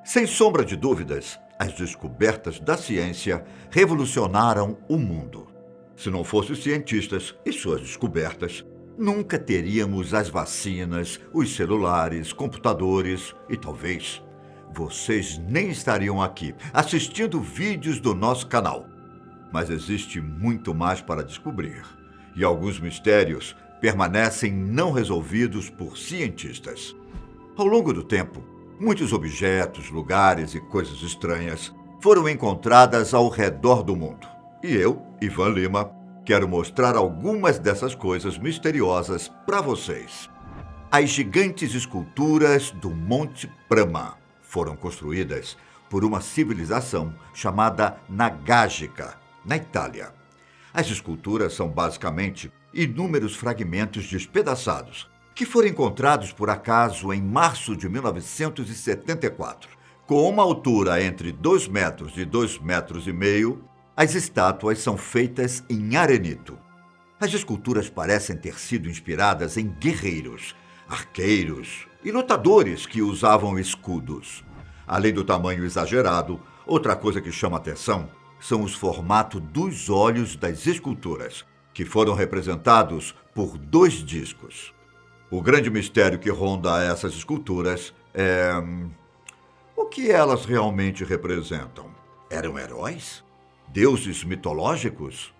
Sem sombra de dúvidas, as descobertas da ciência revolucionaram o mundo. Se não fossem os cientistas e suas descobertas, nunca teríamos as vacinas, os celulares, computadores e talvez vocês nem estariam aqui assistindo vídeos do nosso canal. Mas existe muito mais para descobrir e alguns mistérios permanecem não resolvidos por cientistas. Ao longo do tempo, muitos objetos, lugares e coisas estranhas foram encontradas ao redor do mundo. E eu, Ivan Lima, quero mostrar algumas dessas coisas misteriosas para vocês. As gigantes esculturas do Monte Brahma foram construídas por uma civilização chamada Nagágica, na Itália. As esculturas são basicamente inúmeros fragmentos despedaçados que foram encontrados por acaso em março de 1974. Com uma altura entre 2 metros e 2,5 metros, as estátuas são feitas em arenito. As esculturas parecem ter sido inspiradas em guerreiros, arqueiros e lutadores que usavam escudos. Além do tamanho exagerado, outra coisa que chama atenção são os formatos dos olhos das esculturas, que foram representados por 2 discos. O grande mistério que ronda essas esculturas é o que elas realmente representam. Eram heróis? Deuses mitológicos?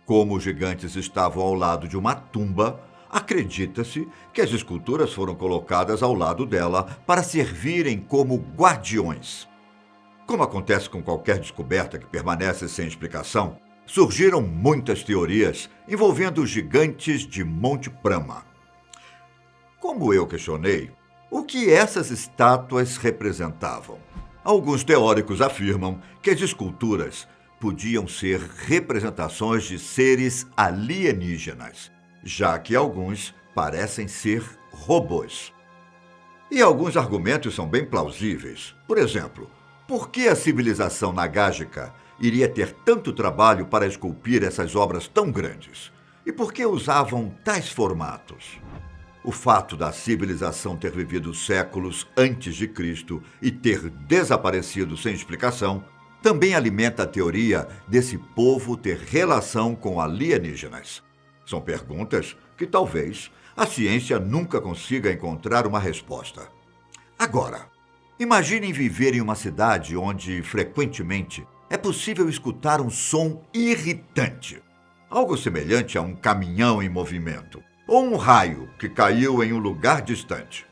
Como os gigantes estavam ao lado de uma tumba, acredita-se que as esculturas foram colocadas ao lado dela para servirem como guardiões. Como acontece com qualquer descoberta que permanece sem explicação, surgiram muitas teorias envolvendo os gigantes de Monte Brahma. Como eu questionei, o que essas estátuas representavam? Alguns teóricos afirmam que as esculturas podiam ser representações de seres alienígenas, já que alguns parecem ser robôs. E alguns argumentos são bem plausíveis. Por exemplo, por que a civilização nagágica iria ter tanto trabalho para esculpir essas obras tão grandes? E por que usavam tais formatos? O fato da civilização ter vivido séculos antes de Cristo e ter desaparecido sem explicação também alimenta a teoria desse povo ter relação com alienígenas. São perguntas que talvez a ciência nunca consiga encontrar uma resposta. Agora, imaginem viver em uma cidade onde, frequentemente, é possível escutar um som irritante. Algo semelhante a um caminhão em movimento, ou um raio que caiu em um lugar distante.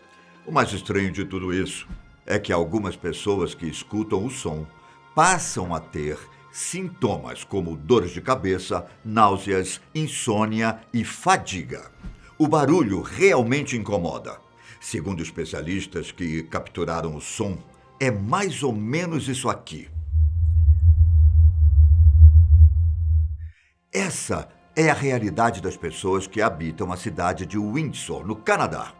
O mais estranho de tudo isso é que algumas pessoas que escutam o som passam a ter sintomas como dores de cabeça, náuseas, insônia e fadiga. O barulho realmente incomoda. Segundo especialistas que capturaram o som, é mais ou menos isso aqui. Essa é a realidade das pessoas que habitam a cidade de Windsor, no Canadá.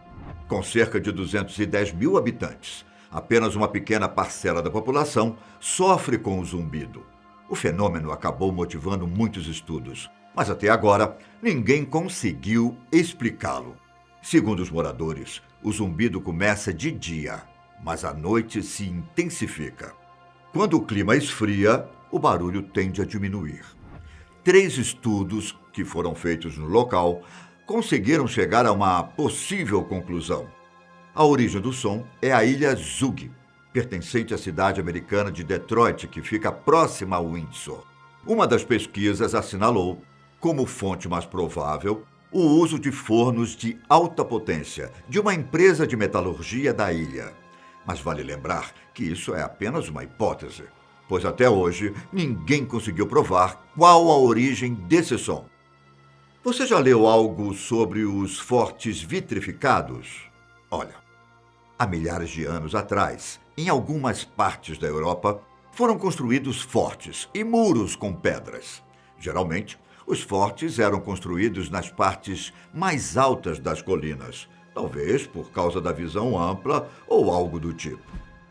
Com cerca de 210 mil habitantes, apenas uma pequena parcela da população sofre com o zumbido. O fenômeno acabou motivando muitos estudos, mas até agora ninguém conseguiu explicá-lo. Segundo os moradores, o zumbido começa de dia, mas à noite se intensifica. Quando o clima esfria, o barulho tende a diminuir. 3 estudos que foram feitos no local conseguiram chegar a uma possível conclusão. A origem do som é a ilha Zug, pertencente à cidade americana de Detroit, que fica próxima a Windsor. Uma das pesquisas assinalou, como fonte mais provável, o uso de fornos de alta potência de uma empresa de metalurgia da ilha. Mas vale lembrar que isso é apenas uma hipótese, pois até hoje ninguém conseguiu provar qual a origem desse som. Você já leu algo sobre os fortes vitrificados? Olha, há milhares de anos atrás, em algumas partes da Europa, foram construídos fortes e muros com pedras. Geralmente, os fortes eram construídos nas partes mais altas das colinas, talvez por causa da visão ampla ou algo do tipo.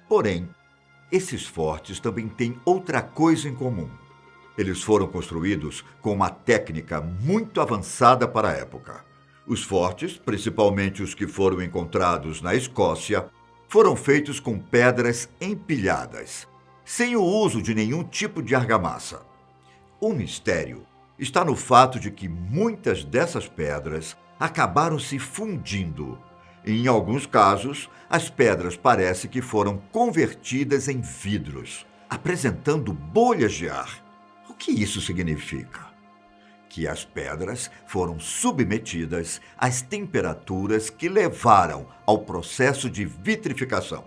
Porém, esses fortes também têm outra coisa em comum. Eles foram construídos com uma técnica muito avançada para a época. Os fortes, principalmente os que foram encontrados na Escócia, foram feitos com pedras empilhadas, sem o uso de nenhum tipo de argamassa. O mistério está no fato de que muitas dessas pedras acabaram se fundindo. Em alguns casos, as pedras parece que foram convertidas em vidros, apresentando bolhas de ar. O que isso significa? Que as pedras foram submetidas às temperaturas que levaram ao processo de vitrificação.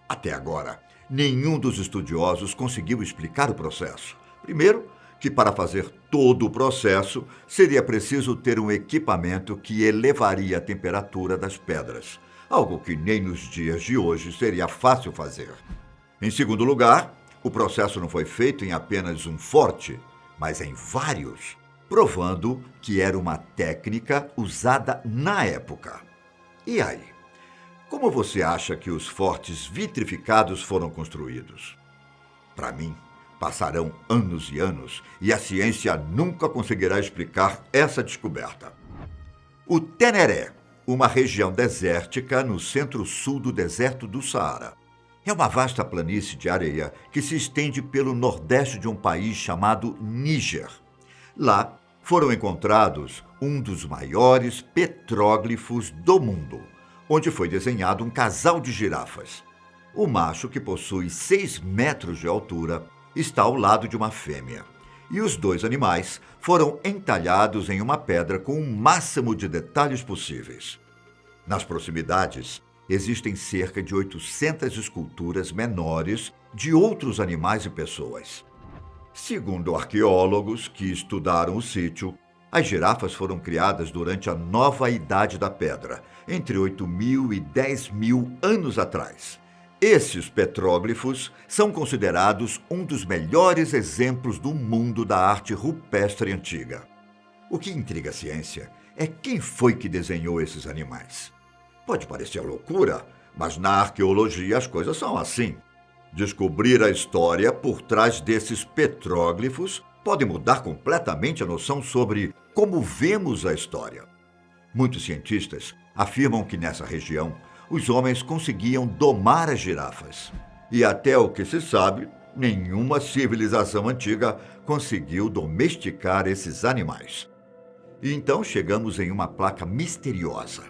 Até agora, nenhum dos estudiosos conseguiu explicar o processo. Primeiro, que para fazer todo o processo seria preciso ter um equipamento que elevaria a temperatura das pedras, algo que nem nos dias de hoje seria fácil fazer. Em segundo lugar, o processo não foi feito em apenas um forte, mas em vários, provando que era uma técnica usada na época. E aí? Como você acha que os fortes vitrificados foram construídos? Para mim, passarão anos e anos e a ciência nunca conseguirá explicar essa descoberta. O Teneré, uma região desértica no centro-sul do deserto do Saara, é uma vasta planície de areia que se estende pelo nordeste de um país chamado Níger. Lá foram encontrados um dos maiores petróglifos do mundo, onde foi desenhado um casal de girafas. O macho, que possui 6 metros de altura, está ao lado de uma fêmea. E os dois animais foram entalhados em uma pedra com o máximo de detalhes possíveis. Nas proximidades, existem cerca de 800 esculturas menores de outros animais e pessoas. Segundo arqueólogos que estudaram o sítio, as girafas foram criadas durante a Nova Idade da Pedra, entre 8.000 e 10.000 anos atrás. Esses petróglifos são considerados um dos melhores exemplos do mundo da arte rupestre antiga. O que intriga a ciência é quem foi que desenhou esses animais. Pode parecer loucura, mas na arqueologia as coisas são assim. Descobrir a história por trás desses petróglifos pode mudar completamente a noção sobre como vemos a história. Muitos cientistas afirmam que nessa região os homens conseguiam domar as girafas. E até o que se sabe, nenhuma civilização antiga conseguiu domesticar esses animais. E então chegamos em uma placa misteriosa,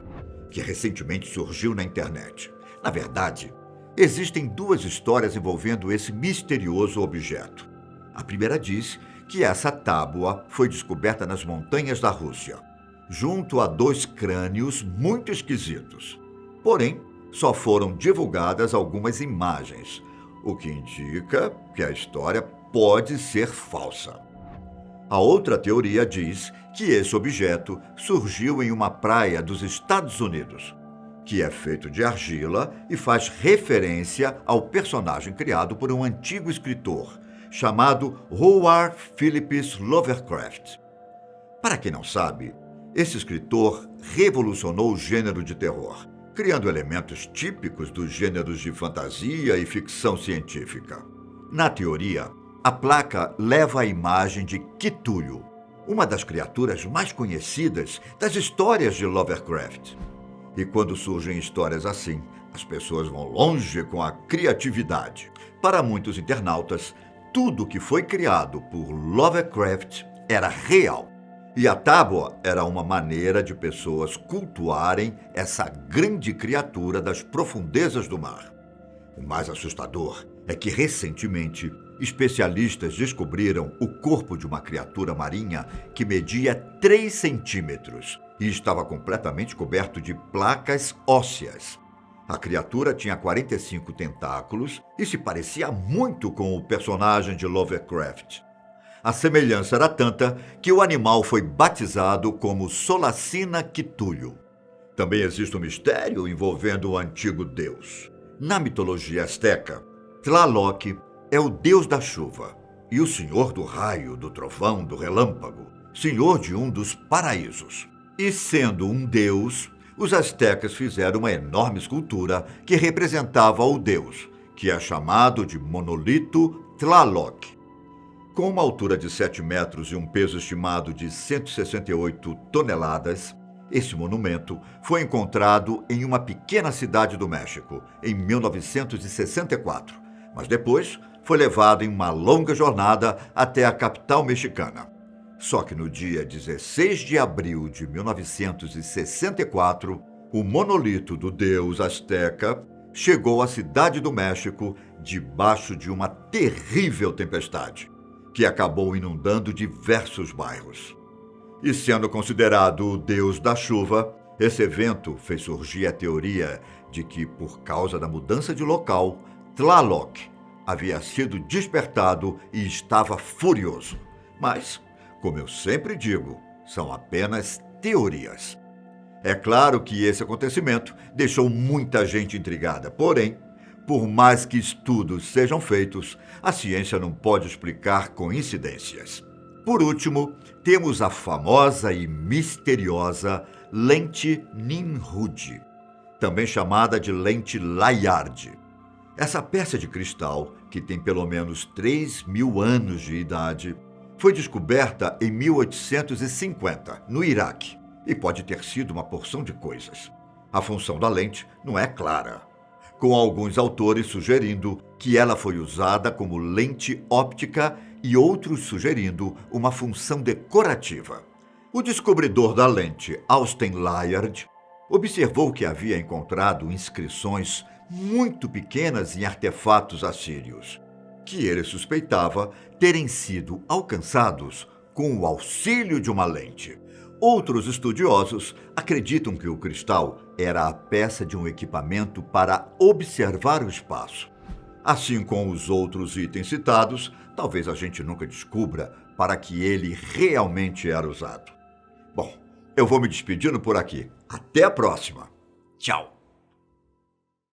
que recentemente surgiu na internet. Na verdade, existem 2 histórias envolvendo esse misterioso objeto. A primeira diz que essa tábua foi descoberta nas montanhas da Rússia, junto a 2 crânios muito esquisitos. Porém, só foram divulgadas algumas imagens, o que indica que a história pode ser falsa. A outra teoria diz que esse objeto surgiu em uma praia dos Estados Unidos, que é feito de argila e faz referência ao personagem criado por um antigo escritor, chamado Howard Phillips Lovecraft. Para quem não sabe, esse escritor revolucionou o gênero de terror, criando elementos típicos dos gêneros de fantasia e ficção científica. Na teoria, a placa leva a imagem de Cthulhu, uma das criaturas mais conhecidas das histórias de Lovecraft. E quando surgem histórias assim, as pessoas vão longe com a criatividade. Para muitos internautas, tudo que foi criado por Lovecraft era real. E a tábua era uma maneira de pessoas cultuarem essa grande criatura das profundezas do mar. O mais assustador é que, recentemente, especialistas descobriram o corpo de uma criatura marinha que media 3 centímetros e estava completamente coberto de placas ósseas. A criatura tinha 45 tentáculos e se parecia muito com o personagem de Lovecraft. A semelhança era tanta que o animal foi batizado como Solacina Cthulhu. Também existe um mistério envolvendo o antigo deus. Na mitologia azteca, Tlaloc é o deus da chuva e o senhor do raio, do trovão, do relâmpago, senhor de um dos paraísos. E sendo um deus, os aztecas fizeram uma enorme escultura que representava o deus, que é chamado de monolito Tlaloc. Com uma altura de 7 metros e um peso estimado de 168 toneladas, Esse monumento foi encontrado em uma pequena cidade do México, em 1964, mas depois foi levado em uma longa jornada até a capital mexicana. Só que no dia 16 de abril de 1964, o monolito do deus azteca chegou à cidade do México debaixo de uma terrível tempestade, que acabou inundando diversos bairros. E sendo considerado o deus da chuva, esse evento fez surgir a teoria de que, por causa da mudança de local, Tlaloc havia sido despertado e estava furioso. Mas, como eu sempre digo, são apenas teorias. É claro que esse acontecimento deixou muita gente intrigada, porém, por mais que estudos sejam feitos, a ciência não pode explicar coincidências. Por último, temos a famosa e misteriosa lente Nimrud, também chamada de lente Layard. Essa peça de cristal, que tem pelo menos 3.000 anos de idade, foi descoberta em 1850, no Iraque, e pode ter sido uma porção de coisas. A função da lente não é clara, com alguns autores sugerindo que ela foi usada como lente óptica e outros sugerindo uma função decorativa. O descobridor da lente, Austin Layard, observou que havia encontrado inscrições muito pequenas em artefatos assírios, que ele suspeitava terem sido alcançados com o auxílio de uma lente. Outros estudiosos acreditam que o cristal era a peça de um equipamento para observar o espaço. Assim como os outros itens citados, talvez a gente nunca descubra para que ele realmente era usado. Bom, eu vou me despedindo por aqui. Até a próxima. Tchau!